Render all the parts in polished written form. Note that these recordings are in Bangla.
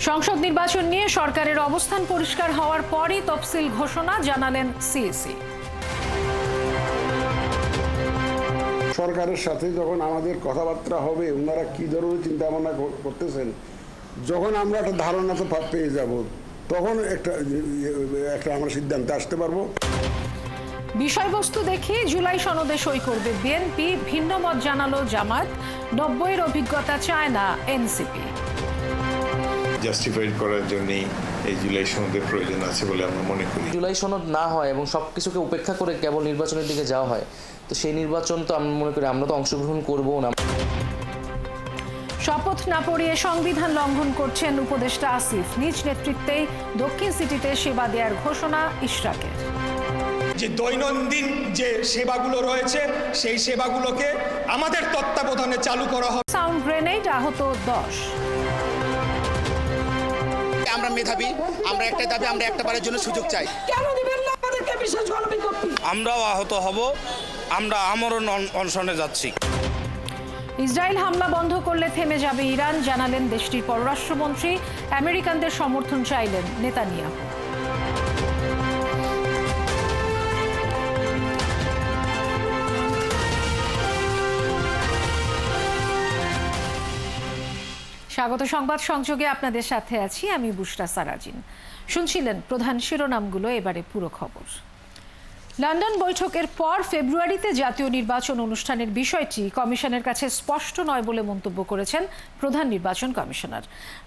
সংসদ নির্বাচন নিয়ে সরকারের অবস্থান পরিষ্কার হওয়ার পরই তফসিল ঘোষণা জানালেন সিইসি। সরকারের সাথে যখন আমাদের কথাবার্তা হবে, ওনারা কি ধরনের চিন্তা ভাবনা করতেছেন, যখন আমরা একটা ধারণা তো পেয়ে যাব, তখন একটা আমরা সিদ্ধান্তে আসতে পারবো। বিষয়বস্তু দেখে জুলাই সনদে সই করবে বিএনপি, ভিন্ন মত জানালো জামাত। 90-এর অভিজ্ঞতা চায় না এনসিপি। জাস্টিফাইড করার জন্য এই জুলাই সনদের প্রয়োজন আছে বলে আমরা মনে করি। জুলাই সনদ না হয় এবং সবকিছুকে উপেক্ষা করে কেবল নির্বাচনের দিকে যাওয়া হয়, তো সেই নির্বাচন তো আমরা মনে করি আমরা তো অংশগ্রহণ করবো না। শপথ না পড়িয়ে সংবিধান লঙ্ঘন করছেন উপদেষ্টা আসিফ। নিজ নেতৃত্বেই দক্ষিণ সিটিতে সেবা দেওয়ার ঘোষণা ইশরাকের। যে দৈনন্দিন যে সেবাগুলো রয়েছে সেই সেবাগুলোকে আমাদের তত্ত্বাবধানে চালু করা হবে। সাউন্ড গ্রেনেড, আহত 10। আমরা মেধাবী, আমরা একটা দাবি, আমরা একটা বারের জন্য সুযোগ চাই। কেন দিবেন না আমাদেরকে বিশেষ গণবিজ্ঞপ্তি? আমরাও আহত হব, আমরা আমরণ অনশনে যাচ্ছি। ইসরায়েল হামলা বন্ধ করলে থেমে যাবে ইরান, জানালেন দেশটির পররাষ্ট্রমন্ত্রী। আমেরিকানদের সমর্থন চাইলেন নেতানিয়াহু। স্বাগত সংবাদ সংযোগে আপনাদের সাথে আছি আমি বুশরা সারাজিন। শুনছিলেন প্রধান শিরোনামগুলো, এবারে পুরো খবর। লন্ডন বৈঠকের পর ফেব্রুয়ারিতে জাতীয় নির্বাচন অনুষ্ঠানের বিষয়টি কমিশনের কাছে স্পষ্ট নয় বলে মন্তব্য করেছেন প্রধান নির্বাচন কমিশনার।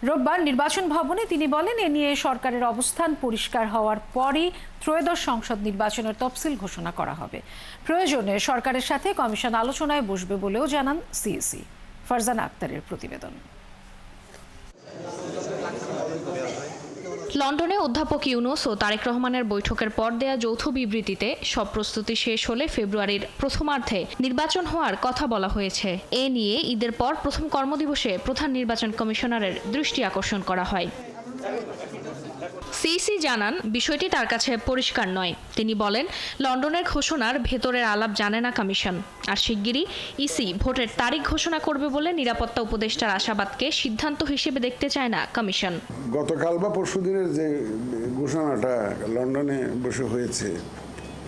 রোববার নির্বাচন ভবনে তিনি বলেন, এ নিয়ে সরকারের অবস্থান পরিষ্কার হওয়ার পরই ত্রয়োদশ সংসদ নির্বাচনের তফসিল ঘোষণা করা হবে। প্রয়োজনে সরকারের সাথে কমিশন আলোচনায় বসবে বলেও জানান সিইসি। ফারজানা আক্তারের প্রতিবেদন। লন্ডনে অধ্যাপক ইউনূস ও তারেক রহমানের বৈঠকের পর দেয়া যৌথ বিবৃতিতে সব প্রস্তুতি শেষ হলে ফেব্রুয়ারির প্রথমার্ধে নির্বাচন হওয়ার কথা বলা হয়েছে। এ নিয়ে ঈদের পর প্রথম কর্মদিবসে প্রধান নির্বাচন কমিশনারের দৃষ্টি আকর্ষণ করা হয়। সিইসি জানান, বিষয়টি তার কাছে পরিষ্কার নয়। তিনি বলেন, লন্ডনের ঘোষণার ভেতরের আলাপ জানে না কমিশন, আর শিগগিরই ইসি ভোটের তারিখ ঘোষণা করবে বলে নিরাপত্তা উপদেষ্টার আশাবাদকে সিদ্ধান্ত হিসেবে দেখতে চায় না কমিশন। গতকাল বা পরশুদিনের যে ঘোষণাটা লন্ডনে বসে হয়েছে,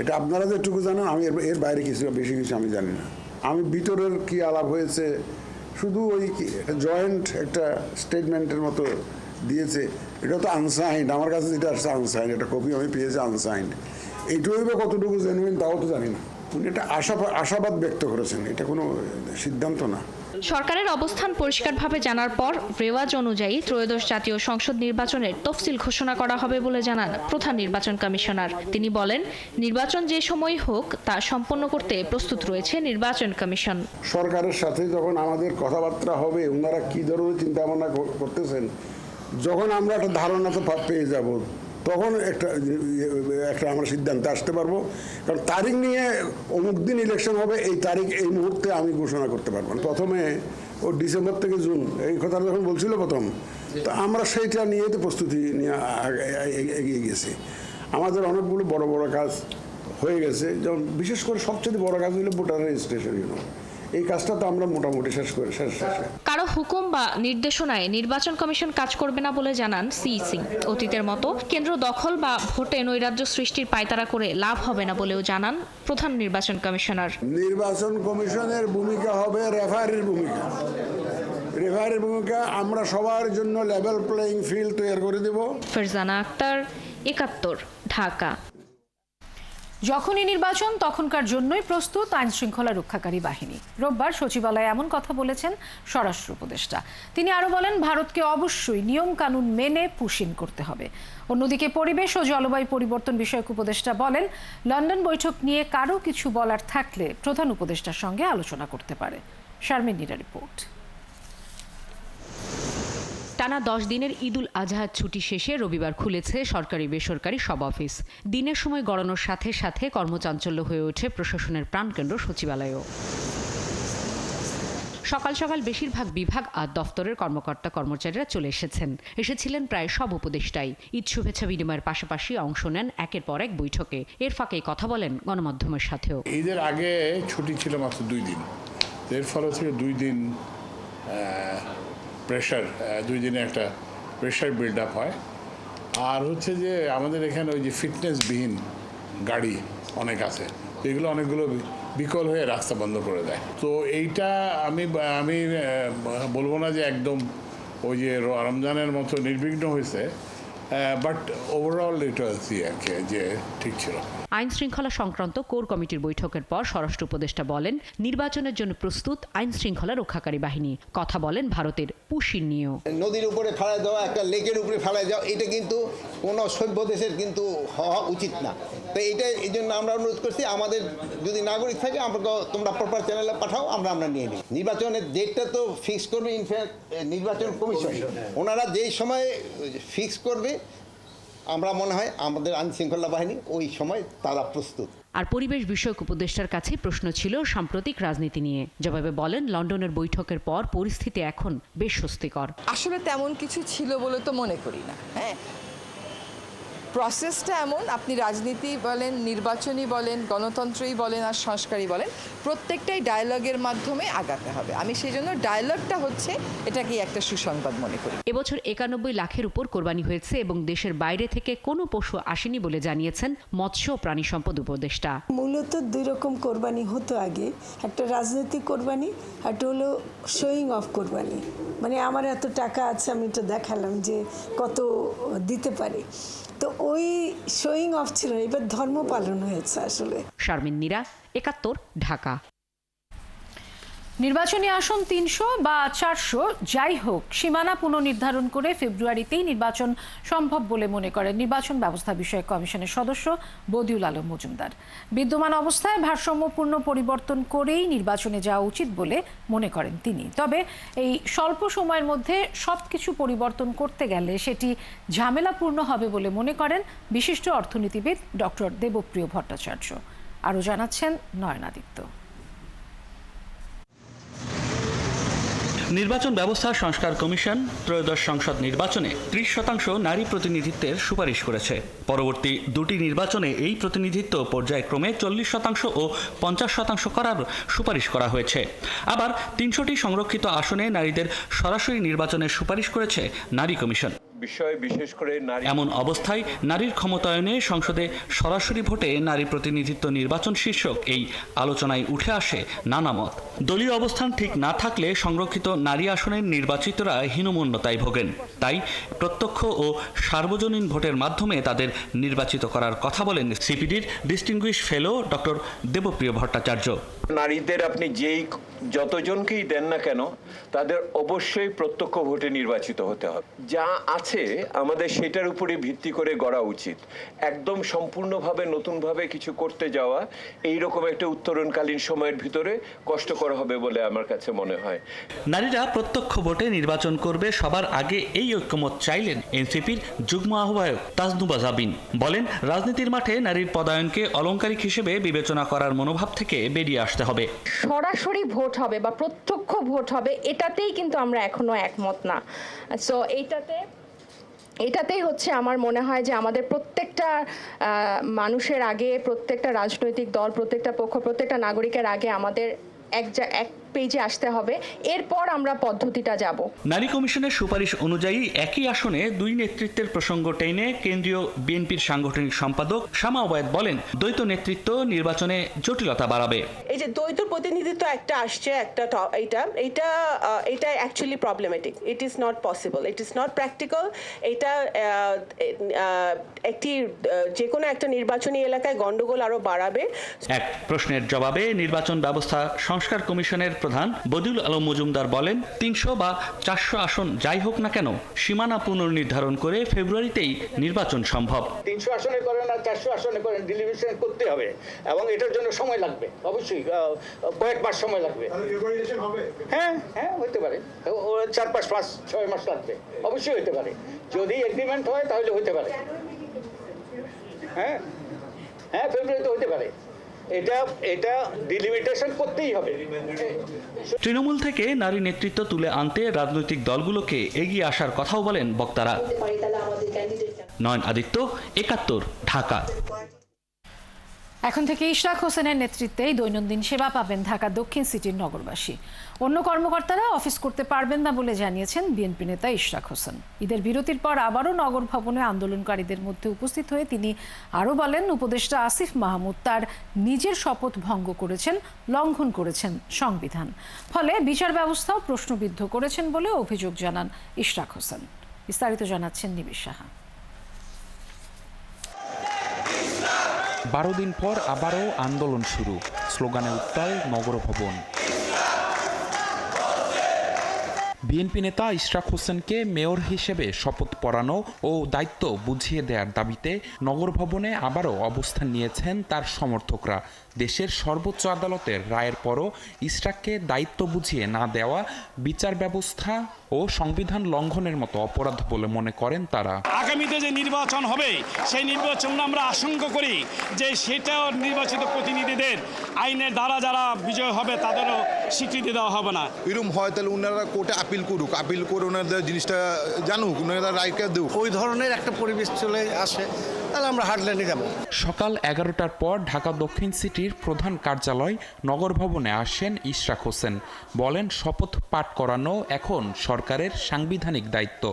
এটা আপনারা যেটুকু জানেন, আমি এর বাইরে বেশি কিছু আমি জানি না। আমি ভিতরের কি আলাপ হয়েছে, শুধু ওই জয়েন্ট একটা স্টেটমেন্টের মতো দিয়েছে, এটা তো আনসাইন্ড। আমার কাছে যেটা আসছে আনসাইন্ড, একটা কপি আমি পেয়েছি আনসাইন্ড। এইটুকুই বা কতটুকু জেনুইন তাও তো জানি না। উনি একটা আশাবাদ ব্যক্ত করেছেন, এটা কোনো সিদ্ধান্ত না। সরকারের অবস্থান পরিষ্কারভাবে জানার পর রেওয়াজ অনুযায়ী ত্রয়োদশ জাতীয় সংসদ নির্বাচনের তফসিল ঘোষণা করা হবে বলে জানান প্রধান নির্বাচন কমিশনার। তিনি বলেন, নির্বাচন যে সময় হোক তা সম্পন্ন করতে প্রস্তুত রয়েছে নির্বাচন কমিশন। সরকারের সাথে যখন আমাদের কথাবার্তা হবে, ওনারা কি ধরনের চিন্তা ভাবনা করতেছেন, যখন আমরা একটা ধারণা তো পেয়ে যাব, তখন একটা আমরা সিদ্ধান্তে আসতে পারবো। কারণ তারিখ নিয়ে অমুক দিন ইলেকশন হবে, এই তারিখ এই মুহূর্তে আমি ঘোষণা করতে পারবো না। প্রথমে ও ডিসেম্বর থেকে জুন এই কথাটা যখন বলছিল প্রথম, তো আমরা সেইটা নিয়ে তো প্রস্তুতি নিয়ে এগিয়ে গেছি। আমাদের অনেকগুলো বড় বড় কাজ হয়ে গেছে, যেমন বিশেষ করে সবচেয়ে বড় কাজ হলো ভোটার রেজিস্ট্রেশন। এই কাজটা তো আমরা মোটামুটি শেষ। কারো হুকুম বা নির্দেশনায় নির্বাচন কমিশন কাজ করবে না বলে জানান সিইসি। অতীতের মতো কেন্দ্র দখল বা ভোটে নৈরাজ্য সৃষ্টির পায়তারা করে লাভ হবে না বলেও জানান প্রধান নির্বাচন কমিশনার। নির্বাচন কমিশনের ভূমিকা হবে রেফারির ভূমিকা। রেফারির ভূমিকা আমরা সবার জন্য লেভেল প্লেইং ফিল্ড তৈরি করে দেব। ফারজানা আক্তার, ৭১, ঢাকা। যখনই নির্বাচন তখনকার জন্যই প্রস্তুত আইন শৃঙ্খলা রক্ষাকারী বাহিনী। রোববার সচিবালয়ে এমন কথা বলেছেন স্বরাষ্ট্র উপদেষ্টা। তিনি আরো বলেন, ভারতকে অবশ্যই নিয়ম কানুন মেনে পুশিন করতে হবে। অন্যদিকে পরিবেশ ও জলবায়ু পরিবর্তন বিষয়ক উপদেষ্টা বলেন, লন্ডন বৈঠক নিয়ে কারো কিছু বলার থাকলে প্রধান উপদেষ্টার সঙ্গে আলোচনা করতে পারে। শারমিন নীরা রিপোর্ট। টানা 10 দিনের ঈদুল আজহার ছুটি শেষে রবিবার খুলেছে সরকারি বেসরকারি সব অফিস। দিনের সময় গড়ানোর সাথে সাথে কর্মচাঞ্চল্য হয়ে ওঠে প্রশাসনের প্রাণকেন্দ্র সচিবালয়ও। সকাল সকাল বেশিরভাগ বিভাগ আর দফতরের কর্মকর্তা কর্মচারীরা চলে এসেছিলেন প্রায় সব উপদেষ্টাই। ঈদ শুভেচ্ছা বিনিময়ের পাশাপাশি অংশ নেন একের পর এক বৈঠকে। এর ফাঁকে কথা বলেন গণমাধ্যমের সাথেও। ঈদের আগে ছুটি ছিল মাত্র 2 দিন, এর ফলে থেকে 2 দিন প্রেশার, 2 দিনে একটা প্রেশার বিল্ড আপ হয়। আর হচ্ছে যে আমাদের এখানে ওই যে ফিটনেসবিহীন গাড়ি অনেক আছে, তো এগুলো অনেকগুলো বিকল হয়ে রাস্তা বন্ধ করে দেয়। তো এইটা আমি বলবো না যে একদম ওই যে রমজানের মতো নির্বিঘ্ন হয়েছে, বাট ওভারঅল এটা আর কি যে ঠিক ছিল। আইন শৃঙ্খলা সংক্রান্ত কোর কমিটির বৈঠকের পর স্বরাষ্ট্র উপদেষ্টা বলেন, নির্বাচনের জন্য প্রস্তুত আইন শৃঙ্খলা রক্ষাকারী বাহিনী। কথা বলেন ভারতের পুশির নিয়েও। নদীর উপরে ফেলায় দেওয়া, একটা লেকের উপরে ফেলায় যাওয়া, এটা কিন্তু কোনো সভ্য দেশের কিন্তু হওয়া উচিত না। তো এইটা এই জন্য আমরা অনুরোধ করছি, আমাদের যদি নাগরিক থাকে আমরা তোমরা প্রপার চ্যানেলে পাঠাও, আমরা নিয়ে নিই। নির্বাচনের ডেটটা তো ফিক্স করবে ইনফ্যাক্ট নির্বাচন কমিশন, ওনারা যেই সময় ফিক্স করবে আমরা মনে হয় আমাদের আইন শৃঙ্খলা বাহিনী ওই সময় তারা প্রস্তুত। আর পরিবেশ বিষয়ক উপদেষ্টার কাছে প্রশ্ন ছিল সাম্প্রতিক রাজনীতি নিয়ে। জবাবে বলেন, লন্ডনের বৈঠকের পর পরিস্থিতি এখন বেশ স্বস্তিকর। আসলে তেমন কিছু ছিল বলে তো মনে করি না। হ্যাঁ, প্রসেসটা এমন, আপনি রাজনীতি বলেন, নির্বাচনী বলেন, গণতন্ত্রই বলেন আর সংস্কারই বলেন, প্রত্যেকটাই ডায়ালগের মাধ্যমে আগাতে হবে। আমি সেই জন্য ডায়ালগটা হচ্ছে এটাকে একটা সুসংবাদ মনে করি। এবছর 91 লাখের উপর কোরবানি হয়েছে এবং দেশের বাইরে থেকে কোনো পশু আসেনি বলে জানিয়েছেন মৎস্য ও প্রাণী সম্পদ উপদেষ্টা। মূলত দুই রকম কোরবানি হতো আগে, একটা রাজনৈতিক কোরবানি, একটা হলো শোয়িং অফ কোরবানি, মানে আমার এত টাকা আছে আমি তো দেখালাম যে কত দিতে পারি। তো ওই শোয়িং অফ ছিল, এবার ধর্ম পালন হয়েছে আসলে। শারমিন নীরা, 71, ঢাকা। নির্বাচনী আসন 300 বা 400 যাই হোক, সীমানা পুনর্নির্ধারণ করে ফেব্রুয়ারিতেই নির্বাচন সম্ভব বলে মনে করেন নির্বাচন ব্যবস্থা বিষয়ক কমিশনের সদস্য বদিউল আলম মজুমদার। বিদ্যমান অবস্থায় ভারসাম্যপূর্ণ পরিবর্তন করেই নির্বাচনে যাওয়া উচিত বলে মনে করেন তিনি। তবে এই স্বল্প সময়ের মধ্যে সবকিছু পরিবর্তন করতে গেলে সেটি ঝামেলাপূর্ণ হবে বলে মনে করেন বিশিষ্ট অর্থনীতিবিদ ডক্টর দেবপ্রিয় ভট্টাচার্য। আরও জানাচ্ছেন নয়নাদিত্য। নির্বাচন ব্যবস্থা সংস্কার কমিশন ত্রয়োদশ সংসদ নির্বাচনে 30% নারী প্রতিনিধিত্বের সুপারিশ করেছে। পরবর্তী দুটি নির্বাচনে এই প্রতিনিধিত্ব পর্যায়ক্রমে 40% ও 50% করার সুপারিশ করা হয়েছে। আবার 300টি সংরক্ষিত আসনে নারীদের সরাসরি নির্বাচনের সুপারিশ করেছে নারী কমিশন। বিশেষ করে এমন অবস্থায় নারীর ক্ষমতায়নে সংসদে সরাসরি ভোটে নারী প্রতিনিধিত্ব নির্বাচন শীর্ষক এই আলোচনায় উঠে আসে নানা মত। দলীয় অবস্থান ঠিক না থাকলে সংরক্ষিত নারী আসনের নির্বাচিতরা হীনমন্যতায় ভোগেন। তাই প্রত্যক্ষ ও সার্বজনীন ভোটের মাধ্যমে তাদের নির্বাচিত করার কথা বলেন সিপিডির distinguish fellow doctor Debapriya Bhattacharya. নারীদের আপনি যতজনকেই দেন না কেন, তাদের অবশ্যই প্রত্যক্ষ ভোটে নির্বাচিত হতে হবে। যা আছে আমাদের সেটার উপরে ভিত্তি করে গড়া উচিত। একদম সম্পূর্ণভাবে নতুনভাবে কিছু করতে যাওয়া এইরকম একটা উত্তরণকালীন সময়ের ভিতরে কষ্টকর হবে বলে আমার কাছে মনে হয়। নারীরা প্রত্যক্ষ ভোটে নির্বাচন করবে সবার আগে, এই ঐক্যমত চাইলেন এনসিপির যুগ্ম আহ্বায়ক তাজনুবা জাবিন। বলেন, রাজনীতির মাঠে নারীর পদায়নকে অলংকারিক হিসেবে বিবেচনা করার মনোভাব থেকে বেরিয়ে আসতে হবে। সরাসরি ভোট হবে বা প্রত্যক্ষ ভোট হবে, এটাতেই কিন্তু আমরা এখনো একমত না। সো এটাতেই হচ্ছে আমার মনে হয় যে আমাদের প্রত্যেকটা মানুষের আগে, প্রত্যেকটা রাজনৈতিক দল, প্রত্যেকটা পক্ষ, প্রত্যেকটা নাগরিকের আগে আমাদের এক পেজে আসতে হবে, এরপর আমরা পদ্ধতিটা যাব। নারী কমিশনের সুপারিশ অনুযায়ী একই আসনে দুই নেতৃত্বের প্রসঙ্গ টেনে কেন্দ্রীয় বিএনপির সাংগঠনিক সম্পাদক শামা ওবায়েদ বলেন, দ্বৈত নেতৃত্ব নির্বাচনে জটিলতা বাড়াবে। এই যে দ্বৈত প্রতিনিধিত্ব একটা আসছে, এটা actually problematic. It is not possible, it is not practical. এটা যে কোনো একটা নির্বাচনী এলাকায় গন্ডগোল আরো বাড়াবে। এক প্রশ্নের জবাবে নির্বাচন ব্যবস্থা সংস্কার কমিশনের প্রধান বদিউল আলম মজুমদার বলেন, 300 বা 400 আসন যাই হোক না কেন, সীমানা পুনর্নির্ধারণ করে ফেব্রুয়ারিতেই নির্বাচন সম্ভব। 300 আসনে করেন আর 400 আসনে করেন, ডিলিমিটেশন করতে হবে এবং এটার জন্য সময় লাগবে, অবশ্যই কয়েক মাস সময় লাগবে। হ্যাঁ, হতে পারে 4-5-6 মাস লাগবে, অবশ্যই হতে পারে। যদি এগ্রিমেন্ট হয় তাহলে হতে পারে। হ্যাঁ, ফেব্রুয়ারিতে হতে পারে। এটা ডিলিমিটেশন করতেই হবে। তৃণমূল থেকে নারী নেতৃত্ব তুলে আনতে রাজনৈতিক দলগুলোকে এগিয়ে আসার কথাও বলেন বক্তারা। নয়ন আদিত্য, 71, ঢাকা। এখন থেকে ইশরাক হোসেনের নেতৃত্বেই দৈনন্দিন সেবা পাবেন ঢাকা দক্ষিণ সিটির নগরবাসী। অন্য কর্মকর্তারা অফিস করতে পারবেন না বলে জানিয়েছেন বিএনপি নেতা ইশরাক হোসেন। ঈদের বিরতির পর আবারও নগর ভবনে আন্দোলনকারীদের মধ্যে উপস্থিত হয়ে তিনি আরও বলেন, উপদেষ্টা আসিফ মাহমুদ তার নিজের শপথ ভঙ্গ করেছেন, লঙ্ঘন করেছেন সংবিধান, ফলে বিচার ব্যবস্থাও প্রশ্নবিদ্ধ করেছেন বলে অভিযোগ জানান ইশরাক হোসেন। বিস্তারিত জানাচ্ছেন নিবিড় সাহা। 12 দিন পর আবারও আন্দোলন শুরু, স্লোগানে উত্তাল নগর ভবন। বিএনপি নেতা ইশরাক হোসেনকে মেয়র হিসেবে শপথ পড়ানো ও দায়িত্ব বুঝিয়ে দেওয়ার দাবিতে নগর ভবনে আবারও অবস্থান নিয়েছেন তার সমর্থকরা। দেশের সর্বোচ্চ আদালতের রায়ের পরও ইশরাককে দায়িত্ব বুঝিয়ে না দেওয়া বিচার ব্যবস্থা ও সংবিধান লঙ্ঘনের মতো অপরাধ বলে মনে করেন তারা। আগামীতে যে নির্বাচন হবে সেই নির্বাচন আমরা আশঙ্কা করি যে সেটাও নির্বাচিত প্রতিনিধিদের আইনের দ্বারা যারা বিজয় হবে তাদেরও স্বীকৃতি দেওয়া হবে না। এরকম হয় তাহলে ওনারা কোর্টে আপিল করুক, আপিল করে ওনাদের জিনিসটা জানুক, ওনারা রায়কে দেউক। ওই ধরনের একটা পরিবেশ চলে আসে তাহলে আমরা হার্ডল্যান্ডে যাব। সকাল 11টার পর ঢাকা দক্ষিণ সিটির প্রধান কার্যালয় নগর ভবনে আসেন ইশরাক হোসেন। বলেন, শপথ পাঠ করানো এখন সরকারের সাংবিধানিক দায়িত্ব।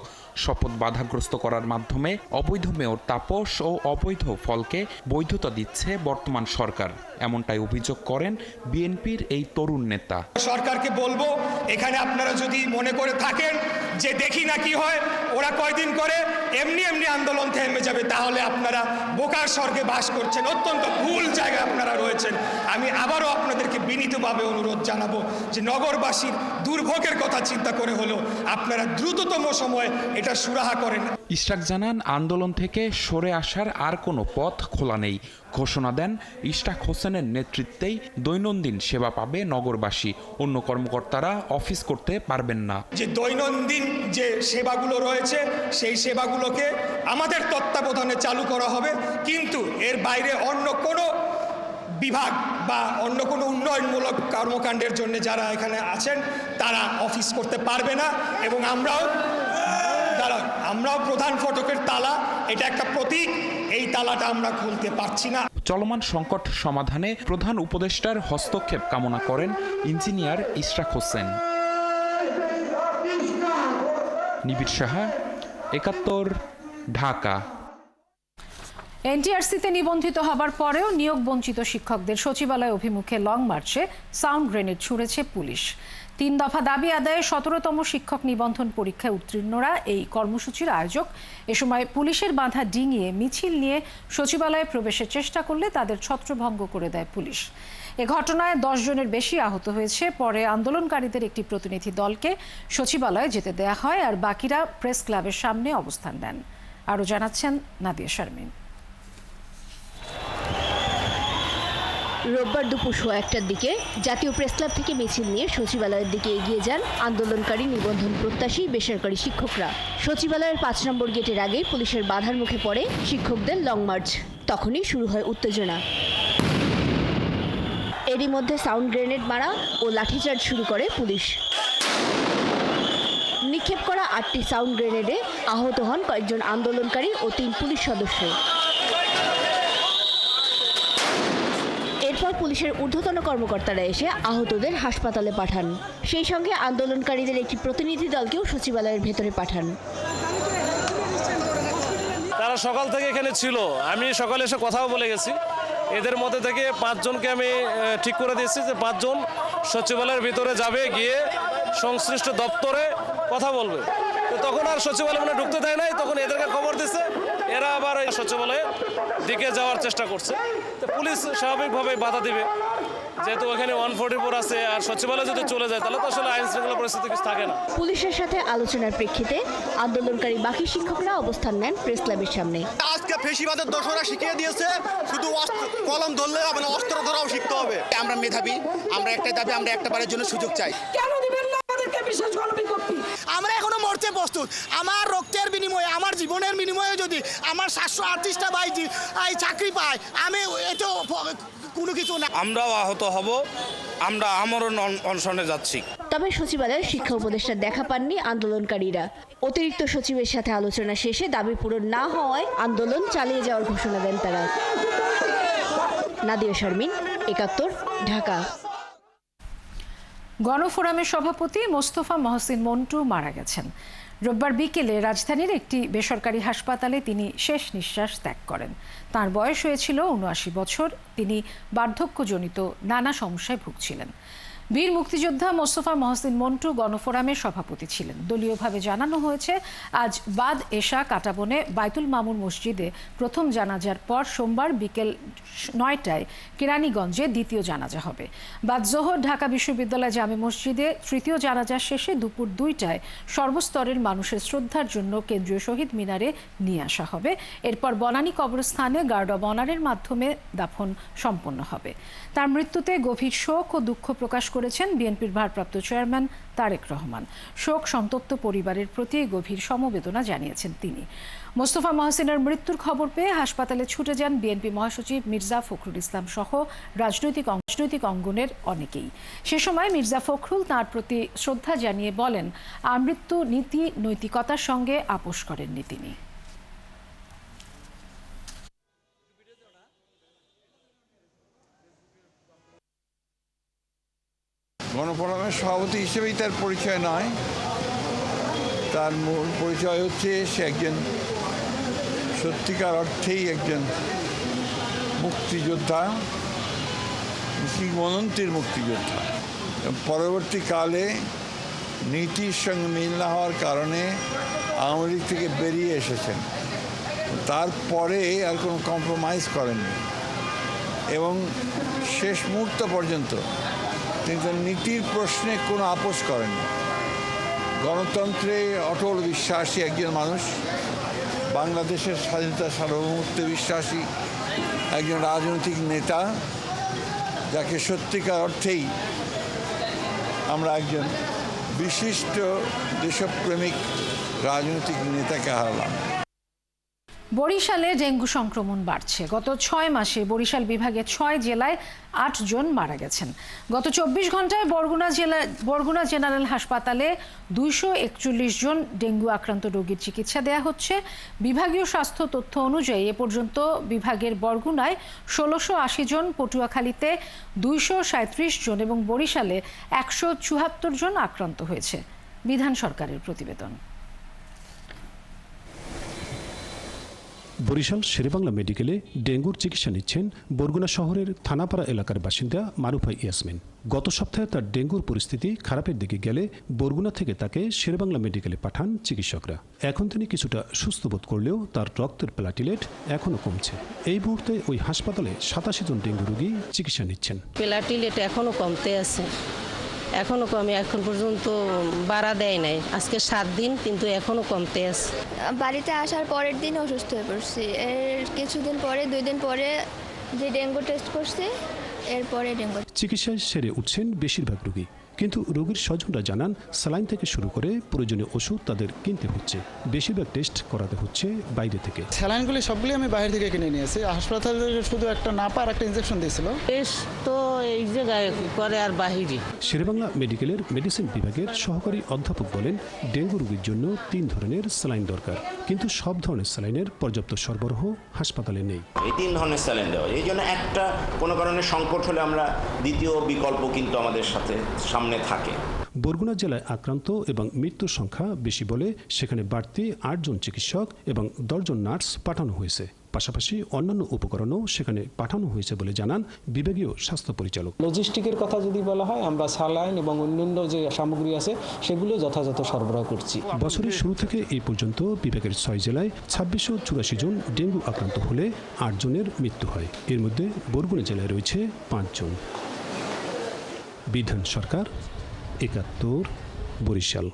শপথ বাধাগ্রস্ত করার মাধ্যমে অবৈধ মেয়র তাপস ও অবৈধ ফলকে বৈধতা দিচ্ছে বর্তমান সরকার, এমনটাই অভিযোগ করেন বিএনপির এই তরুণ নেতা। সরকারকে বলবো, এখানে আপনারা যদি মনে করে থাকেন যে দেখি না কি হয়, ওরা কয়দিন করে এমনি এমনি আন্দোলন থেমে যাবে, তাহলে আপনারা বোকার স্বর্গে বাস করছেন, অত্যন্ত ভুল জায়গায় আপনারা রয়েছেন। আমি আবারও আপনাদেরকে বিনীতভাবে অনুরোধ জানাবো যে নগরবাসীর দুর্ভোগের কথা চিন্তা করে হলেও আপনারা দ্রুততম সময়ে এটা সুরাহা করেন। ইশরাক জানান, আন্দোলন থেকে সরে আসার আর কোনো পথ খোলা নেই। ঘোষণা দেন, ইশরাক হোসেনের নেতৃত্বেই দৈনন্দিন সেবা পাবে নগরবাসী, অন্য কর্মকর্তারা অফিস করতে পারবেন না। যে দৈনন্দিন যে সেবাগুলো রয়েছে সেই সেবাগুলোকে আমাদের তত্ত্বাবধানে চালু করা হবে, কিন্তু এর বাইরে অন্য কোনো বিভাগ বা অন্য কোনো উন্নয়নমূলক কর্মকাণ্ডের জন্য যারা এখানে আছেন তারা অফিস করতে পারবে না। এবং আমরাও প্রধান ফটকের তালা, এটা একটা প্রতীক, এই তালাটা আমরা খুলতে পারছি না। চলমান সংকট সমাধানে প্রধান উপদেষ্টার হস্তক্ষেপ কামনা করেন ইঞ্জিনিয়ার ইশরাক হোসেন। নিবিড় সাহা, 71, ঢাকা। এনটিআরসিতে নিবন্ধিত হবার পরেও নিয়োগ বঞ্চিত শিক্ষকদের সচিবালয় অভিমুখে লং মার্চে সাউন্ড গ্রেনেড ছুঁড়েছে পুলিশ। 3 দফা দাবি আদায়ে 17তম শিক্ষক নিবন্ধন পরীক্ষায় উত্তীর্ণরা এই কর্মসূচির আয়োজক। এ সময় পুলিশের বাঁধা ডিঙিয়ে মিছিল নিয়ে সচিবালয়ে প্রবেশের চেষ্টা করলে তাদের ছত্রভঙ্গ করে দেয় পুলিশ। এ ঘটনায় 10 জনের বেশি আহত হয়েছে। পরে আন্দোলনকারীদের একটি প্রতিনিধি দলকে সচিবালয়ে যেতে দেয়া হয়, আর বাকিরা প্রেস ক্লাবের সামনে অবস্থান নেন। আরও জানাচ্ছেন নাদিয়া শারমিন। রোববার দুপুর 1টার দিকে জাতীয় প্রেস ক্লাব থেকে মিছিল নিয়ে সচিবালয়ের দিকে এগিয়ে যান আন্দোলনকারী নিবন্ধন প্রত্যাশী বেসরকারি শিক্ষকরা। সচিবালয়ের 5 নম্বর গেটের আগে পুলিশের বাধার মুখে পড়ে শিক্ষকদের লং মার্চ। তখনই শুরু হয় উত্তেজনা। এরই মধ্যে সাউন্ড গ্রেনেড মারা ও লাঠিচার্জ শুরু করে পুলিশ। নিক্ষেপ করা 8টি সাউন্ড গ্রেনেডে আহত হন কয়েকজন আন্দোলনকারী ও 3 পুলিশ সদস্য। এরপর পুলিশের ঊর্ধ্বতন কর্মকর্তারা এসে আহতদের হাসপাতালে পাঠান। সেই সঙ্গে আন্দোলনকারীদের একটি প্রতিনিধি দলকেও সচিবালয়ের ভেতরে পাঠান। তারা সকাল থেকে এখানে ছিল, আমি সকালে এসে কথাও বলে গেছি। এদের মধ্যে থেকে 5 জনকে আমি ঠিক করে দিয়েছি যে 5 জন সচিবালয়ের ভিতরে যাবে, গিয়ে সংশ্লিষ্ট দপ্তরে কথা বলবে। তো তখন আর সচিবালয় মানে ঢুকতে দেয় নাই, তখন এদেরকে খবর দিচ্ছে, এরা আবার সচিবালয়ের দিকে যাওয়ার চেষ্টা করছে। তো পুলিশ স্বাভাবিকভাবে বাধা দিবে, যেহেতু ওখানে 144 আছে, আর সচিবালয় যদি চলে যায় তাহলে তো আসলে আইন শৃঙ্খলা পরিস্থিতি কিছু থাকে না। পুলিশের সাথে আলোচনার প্রেক্ষিতে আন্দোলনকারী বাকি শিক্ষকরা অবস্থান নেন প্রেস ক্লাবের সামনে। আজকে ফেসিবাদের দোষরা শিখিয়ে দিয়েছে, শুধু কলম ধরলে হবে না, অস্ত্র ধরাও শিখতে হবে। আমরা মেধাবী, আমরা একটাই দাবি, আমরা একটা বারের জন্য সুযোগ চাই। কেন দিবেন না আমাদেরকে বিশেষ গণবিজ্ঞপ্তি? আমরা এখনো মরতে প্রস্তুত। আমার রক্তের বিনিময়ে, আমার জীবনের বিনিময়ে যদি আমার 738টা ভাই চাকরি পায়, আমি এত কোনো কিছু না। আমরাও আহত হব, আমরা আমরণ অনশনে যাচ্ছি। তবে সচিবালয়ে শিক্ষা উপদেষ্টার দেখা পাননি আন্দোলনকারীরা। অতিরিক্ত সচিবের সাথে আলোচনা শেষে দাবি পূরণ না হওয়ায় আন্দোলন চালিয়ে যাওয়ার ঘোষণা দেন তারা। নাদিয়া শারমিন, ৭১, ঢাকা। গণফোরামের সভাপতি মোস্তফা মহসিন মন্টু মারা গেছেন। রোববার বিকেলে রাজধানীর একটি বেসরকারি হাসপাতালে তিনি শেষ নিঃশ্বাস ত্যাগ করেন। তার বয়স হয়েছিল ৭৯ বছর। তিনি বার্ধক্যজনিত নানা সমস্যায় ভুগছিলেন। বীর মুক্তিযোদ্ধা মোস্তফা মহসিন মন্টু গণফোরামের সভাপতি ছিলেন। দলীয়ভাবে জানানো হয়েছে আজ বাদ এশা কাটাবনে বাইতুল মামুর মসজিদে প্রথম জানাজার পর সোমবার বিকেল ৯টায় কেরানীগঞ্জে দ্বিতীয় জানাজা হবে। বাদ জোহর ঢাকা বিশ্ববিদ্যালয় জামে মসজিদে তৃতীয় জানাজা শেষে দুপুর ২টায় সর্বস্তরের মানুষের শ্রদ্ধার জন্য কেন্দ্রীয় শহীদ মিনারে নিয়ে আসা হবে। এরপর বনানী কবরস্থানে গার্ড অব অনারের মাধ্যমে দাফন সম্পন্ন হবে। তার মৃত্যুতে গভীর শোক ও দুঃখ প্রকাশ করেছেন বিএনপির ভারপ্রাপ্ত চেয়ারম্যান তারেক রহমান। শোক সন্তপ্ত পরিবারের প্রতি গভীর সমবেদনা জানিয়েছেন তিনি। মোস্তফা মহসিনের মৃত্যুর খবর পেয়ে হাসপাতালে ছুটে যান বিএনপি মহাসচিব মির্জা ফখরুল ইসলাম সহ রাজনৈতিক অঙ্গনের অনেকেই। সে সময় মির্জা ফখরুল তাঁর প্রতি শ্রদ্ধা জানিয়ে বলেন, আমৃত্যু নীতি নৈতিকতার সঙ্গে আপোষ করেননি তিনি। গণফোরামের সভাপতি হিসেবেই তার পরিচয় নয়, তার মূল পরিচয় হচ্ছে সে একজন সত্যিকার অর্থেই একজন মুক্তিযোদ্ধা, কিংবদন্তির মুক্তিযোদ্ধা। পরবর্তীকালে নীতির সঙ্গে মিল না হওয়ার কারণে আওয়ামী লীগ থেকে বেরিয়ে এসেছেন। তারপরে আর কোনো কম্প্রোমাইজ করেননি এবং শেষ মুহূর্ত পর্যন্ত তিনি তার নীতির প্রশ্নে কোনো আপোষ করেননি। গণতন্ত্রে অটল বিশ্বাসী একজন মানুষ, বাংলাদেশের স্বাধীনতা সার্বভৌমত্বে বিশ্বাসী একজন রাজনৈতিক নেতা, যাকে সত্যিকার অর্থেই আমরা একজন বিশিষ্ট দেশপ্রেমিক রাজনৈতিক নেতাকে হারালাম। বরিশালে ডেঙ্গু সংক্রমণ বাড়ছে। গত ৬ মাসে বরিশাল বিভাগের ৬ জেলায় ৮ জন মারা গেছেন। গত ২৪ ঘন্টায় বরগুনা জেনারেল হাসপাতালে ২৪১ জন ডেঙ্গু আক্রান্ত রোগীর চিকিৎসা দেয়া হচ্ছে। বিভাগীয় স্বাস্থ্য তথ্য অনুযায়ী এ পর্যন্ত বিভাগের বরগুনায় ১৬৮০ জন, পটুয়াখালীতে ২৩৭ জন এবং বরিশালে ১৭৪ জন আক্রান্ত হয়েছে। বিধান সরকারের প্রতিবেদন। বরিশাল শেরেবাংলা মেডিকেলে ডেঙ্গুর চিকিৎসা নিচ্ছেন বরগুনা শহরের থানাপাড়া এলাকার বাসিন্দা মারুফা ইয়াসমিন। গত সপ্তাহে তার ডেঙ্গুর পরিস্থিতি খারাপের দিকে গেলে বরগুনা থেকে তাকে শেরেবাংলা মেডিকেলে পাঠান চিকিৎসকরা। এখন তিনি কিছুটা সুস্থ বোধ করলেও তার রক্তের প্লাটিলেট এখনও কমছে। এই মুহূর্তে ওই হাসপাতালে ৮৭ জন ডেঙ্গু রোগী চিকিৎসা নিচ্ছেন। প্লাটিলেট এখনও কমতে আছে, এখনও কমে, এখন পর্যন্ত বাড়া দেয় নাই। আজকে ৭ দিন, কিন্তু এখনও কমতে আছে। বাড়িতে আসার পরের দিন অসুস্থ হয়ে পড়ছি। এর কিছুদিন পরে, 2 দিন পরে যে ডেঙ্গু টেস্ট করছি, এরপরে ডেঙ্গু। চিকিৎসায় সেরে উঠছেন বেশিরভাগ রোগী, কিন্তু রোগীর স্বজনরা জানান স্যালাইন থেকে শুরু করে প্রয়োজনীয় ওষুধ তাদের কিনতে হচ্ছে। বেশিরভাগ টেস্ট করাতে হচ্ছে বাইরে থেকে। স্যালাইনগুলি সবগুলি আমি বাইরে থেকে কিনে নিয়েছি। হাসপাতালে শুধু একটা নাপা আর একটা ইনজেকশন দিয়েছিল। তো এই জায়গায় করে আর বাহিরে। শেরেবাংলা মেডিকেলের মেডিসিন বিভাগের সহকারী অধ্যাপক বলেন, ডেঙ্গু রোগীর জন্য 3 ধরনের স্যালাইন দরকার, কিন্তু সব ধরনের স্যালাইনের পর্যাপ্ত সরবরাহ হাসপাতালে নেই। এই 3 ধরনের স্যালাইন দেওয়া, এই জন্য একটা কোনো কারণে সংকট হলে আমরা দ্বিতীয় বিকল্প কিন্তু আমাদের সামনে থাকে। বরগুনা জেলায় আক্রান্ত এবং মৃত্যুর সংখ্যা বেশি বলে সেখানে বাড়তি 8 জন চিকিৎসক এবং 10 জন নার্স পাঠানো হয়েছে। পাশাপাশি অন্যান্য উপকরণও সেখানে পাঠানো হয়েছে বলে জানান বিভাগীয় স্বাস্থ্য পরিচালক। লজিস্টিকের কথা যদি বলা হয়, আমরা স্যালাইন এবং অন্যান্য যে সামগ্রী আছে সেগুলো যথাযথ সরবরাহ করছি। বছরের শুরু থেকে এই পর্যন্ত বিভাগের 6 জেলায় ২৬৮৪ জন ডেঙ্গু আক্রান্ত হলে 8 জনের মৃত্যু হয়। এর মধ্যে বরগুনা জেলায় রয়েছে 5 জন। বিধান সরকার, ৭১, বরিশাল।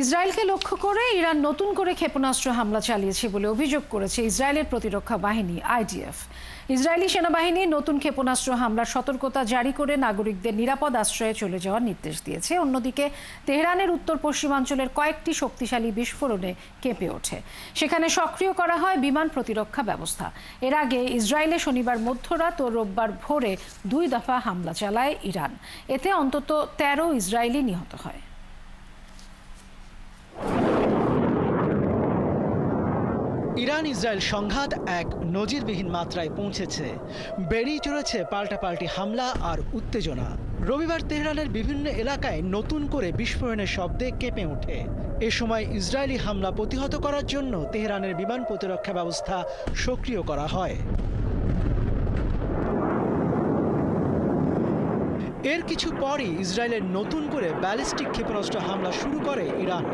ইসরায়েলকে লক্ষ্য করে ইরান নতুন করে ক্ষেপণাস্ত্র হামলা চালিয়েছে বলে অভিযোগ করেছে ইসরায়েলের প্রতিরক্ষা বাহিনী IDF। ইসরায়েলি সেনাবাহিনী নতুন ক্ষেপণাস্ত্র হামলার সতর্কতা জারি করে নাগরিকদের নিরাপদ আশ্রয়ে চলে যাওয়ার নির্দেশ দিয়েছে। অন্যদিকে তেহরানের উত্তর পশ্চিমাঞ্চলের কয়েকটি শক্তিশালী বিস্ফোরণে কেঁপে ওঠে। সেখানে সক্রিয় করা হয় বিমান প্রতিরক্ষা ব্যবস্থা। এর আগে ইসরায়েলে শনিবার মধ্যরাত ও রোববার ভোরে 2 দফা হামলা চালায় ইরান। এতে অন্তত 13 ইসরায়েলি নিহত হয়। ইরান ইসরায়েল সংঘাত এক নজিরবিহীন মাত্রায় পৌঁছেছে। বেড়েই চলেছে পাল্টাপাল্টি হামলা আর উত্তেজনা। রবিবার তেহরানের বিভিন্ন এলাকায় নতুন করে বিস্ফোরণের শব্দে কেঁপে ওঠে। এ সময় ইসরায়েলি হামলা প্রতিহত করার জন্য তেহরানের বিমান প্রতিরক্ষা ব্যবস্থা সক্রিয় করা হয়। এর কিছু পরই ইসরায়েলের নতুন করে ব্যালিস্টিক ক্ষেপণাস্ত্র হামলা শুরু করে ইরান।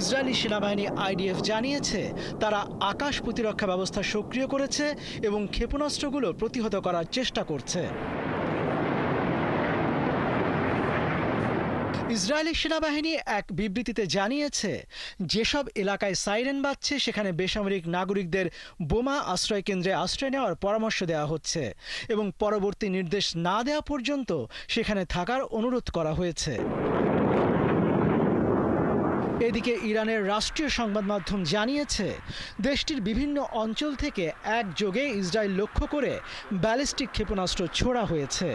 ইসরায়েলি সেনাবাহিনী IDF জানিয়েছে তারা আকাশ প্রতিরক্ষা ব্যবস্থা সক্রিয় করেছে এবং ক্ষেপণাস্ত্রগুলো প্রতিহত করার চেষ্টা করছে। ইসরায়েলি সেনাবাহিনী এক বিবৃতিতে জানিয়েছে যেসব এলাকায় সাইরেন বাজছে সেখানে বেসামরিক নাগরিকদের বোমা আশ্রয় কেন্দ্রে আশ্রয় নেওয়ার পরামর্শ দেওয়া হচ্ছে এবং পরবর্তী নির্দেশ না দেওয়া পর্যন্ত সেখানে থাকার অনুরোধ করা হয়েছে। এদিকে ইরানের রাষ্ট্রীয় সংবাদ মাধ্যম জানিয়েছে দেশটির বিভিন্ন অঞ্চল থেকে একযোগে ইসরায়েল লক্ষ্য করে ব্যালিস্টিক ক্ষেপণাস্ত্র ছোড়া হয়েছে।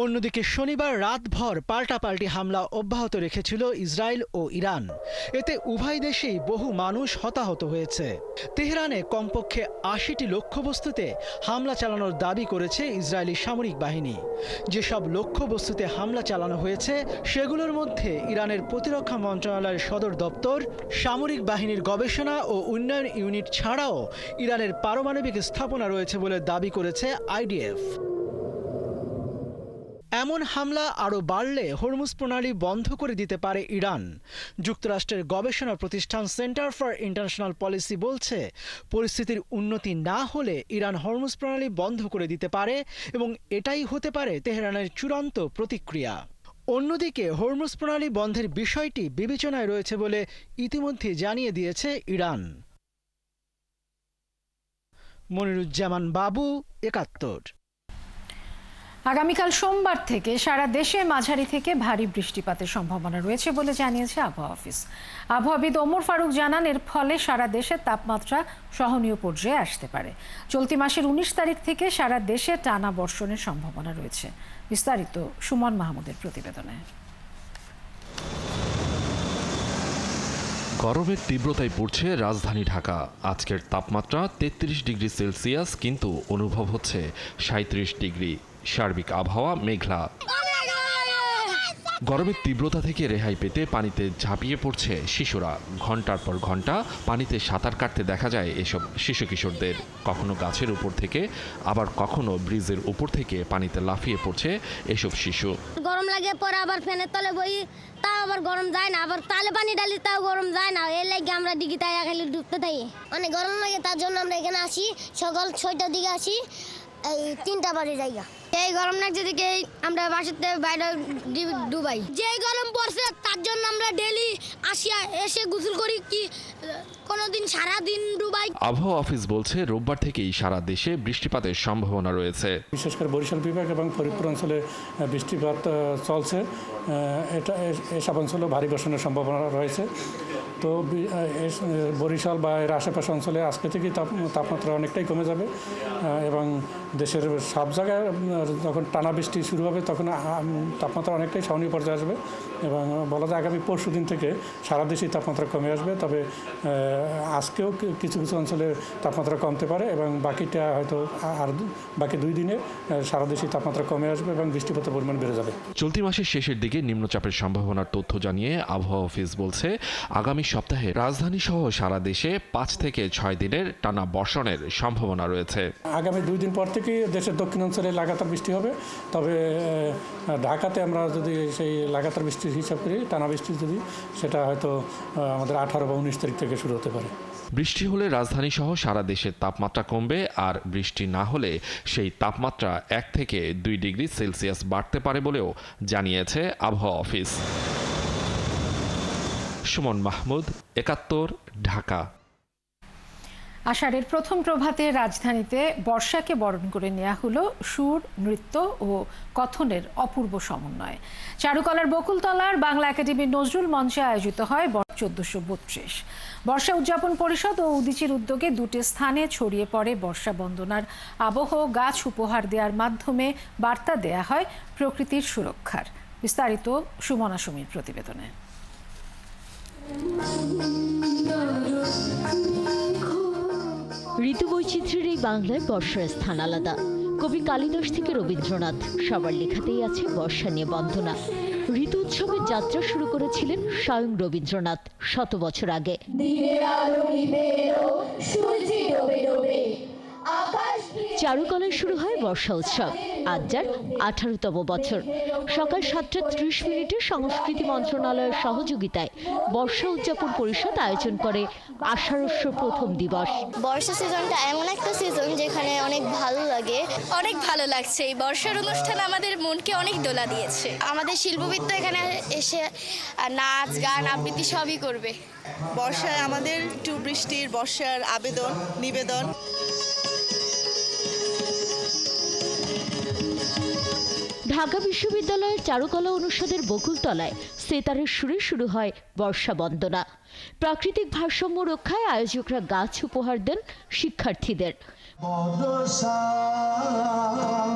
অন্যদিকে শনিবার রাতভর পাল্টাপাল্টি হামলা অব্যাহত রেখেছিল ইসরায়েল ও ইরান। এতে উভয় দেশেই বহু মানুষ হতাহত হয়েছে। তেহরানে কমপক্ষে ৮০টি লক্ষ্যবস্তুতে হামলা চালানোর দাবি করেছে ইসরায়েলি সামরিক বাহিনী। যেসব লক্ষ্যবস্তুতে হামলা চালানো হয়েছে সেগুলোর মধ্যে ইরানের প্রতিরক্ষা মন্ত্রণালয়ের সদর দপ্তর, সামরিক বাহিনীর গবেষণা ও উন্নয়ন ইউনিট ছাড়াও ইরানের পারমাণবিক স্থাপনা রয়েছে বলে দাবি করেছে IDF। এমন হামলা আরও বাড়লে হরমুজ প্রণালী বন্ধ করে দিতে পারে ইরান। যুক্তরাষ্ট্রের গবেষণা প্রতিষ্ঠান সেন্টার ফর ইন্টারন্যাশনাল পলিসি বলছে পরিস্থিতির উন্নতি না হলে ইরান হরমুজ প্রণালী বন্ধ করে দিতে পারে এবং এটাই হতে পারে তেহরানের চূড়ান্ত প্রতিক্রিয়া। অন্যদিকে হরমুজ প্রণালী বন্ধের বিষয়টি বিবেচনায় রয়েছে বলে ইতিমধ্যে জানিয়ে দিয়েছে ইরান। মনিরুজ্জামান বাবু, ৭১। আগামীকাল সোমবার থেকে সারা দেশে মাঝারি থেকে ভারী বৃষ্টিপাতের সম্ভাবনা রয়েছে বলে জানিয়েছে আবহাওয়া অফিস। আবহাওয়াবিদ ওমর ফারুক জানান এর ফলে সারা দেশের তাপমাত্রা সহনীয় পর্যায়ে আসতে পারে। চলতি মাসের ১৯ তারিখ থেকে সারা দেশে টানা বর্ষণের সম্ভাবনা রয়েছে। বিস্তারিত সুমন মাহমুদের প্রতিবেদনে। গরমের তীব্রতায় পড়ছে রাজধানী ঢাকা। আজকের তাপমাত্রা ৩৩ ডিগ্রি সেলসিয়াস, কিন্তু অনুভব হচ্ছে ৩৭ ডিগ্রি। সার্বিক আবহাওয়া মেঘলা। গরমের তীব্রতা থেকে রেহাই পেতে পানিতে ঝাঁপিয়ে পড়ছে শিশুরা। ঘন্টার পর ঘন্টা পানিতে সাঁতার কাটতে দেখা যায় এসব শিশু কিশোরদের। কখনো গাছের উপর থেকে, আবার কখনো ব্রিজের উপর থেকে পানিতে লাফিয়ে পড়ছে এসব শিশু। গরম লাগে, পরে আবার ফ্যানের তলে বই, তাও আবার গরম যায় না, আবার তালে পানি ডালি তাও গরম যায় না। এর লাগে আমরা দিকে তাই খালি ডুবতে থাকি। অনেক গরম লাগে, তার জন্য আমরা এখানে আসি। সকাল ৬টার দিকে আসি, এই ৩টা বাজে জায়গা। এই গরম লাগছে দিকে আমরা বাসাতে বাইরে ডুবাই। যে গরম পড়ছে তার জন্য আমরা ডেলি আসিয়া এসে গোসল করি, কি কোনোদিন সারাদিন ডুবাই। আবহাওয়া অফিস বলছে রোববার থেকেই সারা দেশে বৃষ্টিপাতের সম্ভাবনা রয়েছে। বিশেষ করে বরিশাল বিভাগ এবং ফরিদপুর অঞ্চলে বৃষ্টিপাত চলছে। এসব অঞ্চলেও ভারী বর্ষণের সম্ভাবনা রয়েছে। তো বরিশাল বা এর আশেপাশে অঞ্চলে আজকে থেকেই তাপমাত্রা অনেকটাই কমে যাবে এবং দেশের সব জায়গায় যখন টানা বৃষ্টি শুরু হবে তখন তাপমাত্রা অনেকটাই সহনীয় পর্যায়ে আসবে এবং বলা যায় আগামী পরশু দিন থেকে সারা দেশেই তাপমাত্রা কমে আসবে। তবে আজকেও কিছু কিছু অঞ্চলে তাপমাত্রা কমতে পারে এবং বাকিটা হয়তো আর বাকি 2 দিনে সারা দেশেই তাপমাত্রা কমে আসবে এবং বৃষ্টিপাতের পরিমাণ বেড়ে যাবে। চলতি মাসের শেষের দিকে নিম্নচাপের সম্ভাবনার তথ্য জানিয়ে আবহাওয়া অফিস বলছে আগামী সপ্তাহে রাজধানী সহ সারা দেশে ৫ থেকে ৬ দিনের টানা বর্ষণের সম্ভাবনা রয়েছে। আগামী 2 দিন পর থেকেই দেশের দক্ষিণাঞ্চলে লাগাতার বৃষ্টি হবে। তবে ঢাকাতে আমরা যদি সেই লাগাতার বৃষ্টির হিসাব করি, টানা বৃষ্টি যদি, সেটা হয়তো আমাদের 18 বা 19 তারিখ থেকে শুরু হতে পারে। বৃষ্টি হলে রাজধানী সহ সারা দেশের তাপমাত্রা কমবে, আর বৃষ্টি না হলে সেই তাপমাত্রা 1 থেকে 2 ডিগ্রি সেলসিয়াস বাড়তে পারে বলেও জানিয়েছে আবহাওয়া অফিস। সুমন মাহমুদ, ৭১, ঢাকা। আষাঢ়ের প্রথম প্রভাতে রাজধানীতে বর্ষাকে বরণ করে নেওয়া হলো সুর, নৃত্য ও কথনের অপূর্ব সমন্বয়। চারুকলার বকুলতলার বাংলা একাডেমির নজরুল মঞ্চে আয়োজিত হয় 1432 বর্ষা উদযাপন পরিষদ ও উদীচীর উদ্যোগে 2টি স্থানে ছড়িয়ে পড়ে বর্ষা বন্দনার আবহ। গাছ উপহার দেওয়ার মাধ্যমে বার্তা দেয়া হয় প্রকৃতির সুরক্ষার। বিস্তারিত সুমনা সুমির প্রতিবেদনে। বৈচিত্র্যের এই বাংলায় বর্ষার স্থান আলাদা। কবি কালিদাস থেকে রবীন্দ্রনাথ সবার লেখাতেই আছে বর্ষা নিয়ে বন্দনা। ঋতু উৎসবের যাত্রা শুরু করেছিলেন স্বয়ং রবীন্দ্রনাথ শত বছর আগে। চারুকলায় শুরু হয় বর্ষা উৎসব, আজ যার 18তম বছর। সকাল 7:30 সংস্কৃতি মন্ত্রণালয়ের সহযোগিতায় বর্ষা উদযাপন পরিষদ আয়োজন করে আষাঢ়স্য প্রথম দিবস। বর্ষা সিজনটা এমন একটা সিজন যেখানে অনেক ভালো লাগে, অনেক ভালো লাগছে। এই বর্ষার অনুষ্ঠান আমাদের মনকে অনেক দোলা দিয়েছে। আমাদের শিল্পবিদ এখানে এসে নাচ গান আবৃত্তি সবই করবে। বর্ষায় আমাদের একটু বৃষ্টির বর্ষার নিবেদন। ঢাকা বিশ্ববিদ্যালয়ের চারুকলা অনুষদের বকুলতলায় সেতারের সুরে শুরু হয় বর্ষা বন্দনা। প্রাকৃতিক ভারসাম্য রক্ষায় আয়োজকরা গাছ উপহার দেন শিক্ষার্থীদের।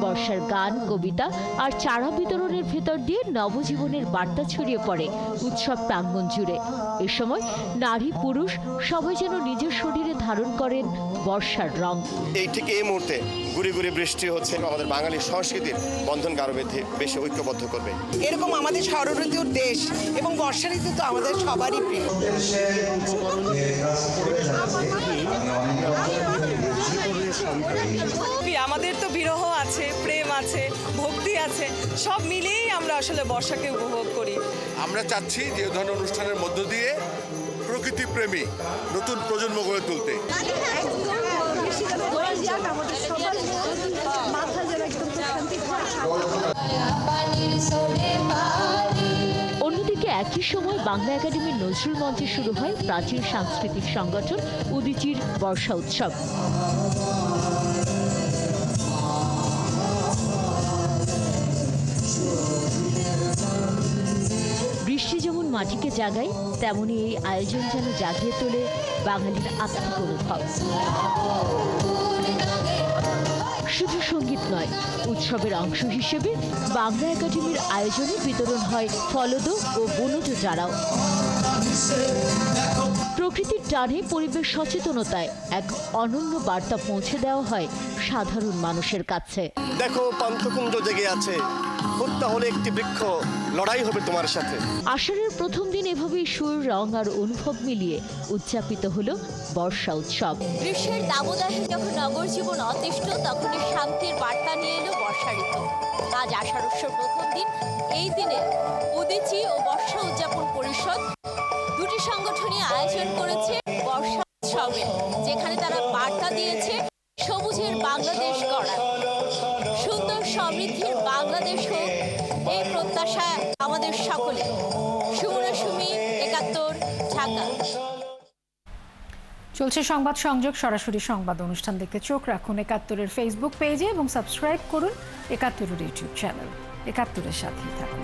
বর্ষার গান, কবিতা আর চারা বিতরণের ভেতর দিয়ে নবজীবনের বার্তা ছড়িয়ে পড়ে উৎসব প্রাঙ্গণ জুড়ে। এ সময় নারী পুরুষ সবাই যেন নিজের শরীরে ধারণ করেন বর্ষার রং। এই ঠিক এই মুহূর্তে গুড়ি গুড়ি বৃষ্টি হচ্ছে, আমাদের বাঙালি সংস্কৃতির বন্ধনকে আরো বেশি ঐক্যবদ্ধ করবে। এরকম আমাদের ষড় ঋতুর দেশ এবং বর্ষা ঋতু তো আমাদের সবারই প্রিয়। আমাদের তো বিরহ আছে, প্রেম আছে, ভক্তি আছে, সব মিলিয়েই আমরা আসলে বর্ষাকে উপভোগ করি। আমরা চাচ্ছি যে এই ধরনের অনুষ্ঠানের মধ্য দিয়ে প্রকৃতি প্রেমী নতুন প্রজন্ম গড়ে তুলতে। অন্যদিকে একই সময় বাংলা একাডেমির নজরুল মঞ্চে শুরু হয় প্রাচীন সাংস্কৃতিক সংগঠন উদীচীর বর্ষা উৎসব। বৃষ্টি যেমন মাটিকে জাগায়, তেমনি এই আয়োজন যেন জাগিয়ে তোলে বাঙালির আত্মিক অনুভব। শুধু সঙ্গীত নয়, উৎসবের অংশ হিসেবে বাংলা একাডেমির আয়োজনে বিতরণ হয় ফলদ ও বনজ চারাও। প্রকৃতির টানে পরিবেশ সচেতনতায় এক অনন্য বার্তা পৌঁছে দেওয়া হয় সাধারণ মানুষের কাছে। দেখো পান্থকুণ্ড জেগে আছে, তাহলে একটি বৃক্ষ, লড়াই হবে তোমার সাথে। আষাঢ়ের প্রথম দিন এভাবেই সুর, রং আর অনুভব মিলিয়ে উদযাপিত হলো বর্ষা উৎসব। গ্রীষ্মের দাবদাহে যখন নগর জীবন অতিষ্ঠ, তখনই শান্তির বার্তা নিয়ে এলো বর্ষা ঋতু। আজ আষাঢ়স্যর প্রথম দিন। এই দিনে উদীচী ও বর্ষা উদযাপন পরিষদ দুটি সংগঠনই আয়োজন করেছে বর্ষা উৎসবে, যেখানে তারা বার্তা দিয়েছে সবুজের বাংলাদেশ গড়ার, সুন্দর সমৃদ্ধির বাংলাদেশ হোক, এই প্রত্যাশা আমাদের সকলে। সুমনা সুমি, ৭১, ঢাকা। চলছে সংবাদ সংযোগ, সরাসরি সংবাদ অনুষ্ঠান দেখতে চোখ রাখুন ৭১-এর ফেসবুক পেজে এবং সাবস্ক্রাইব করুন ৭১-এর ইউটিউব চ্যানেল। ৭১-এর সাথেই থাকুন।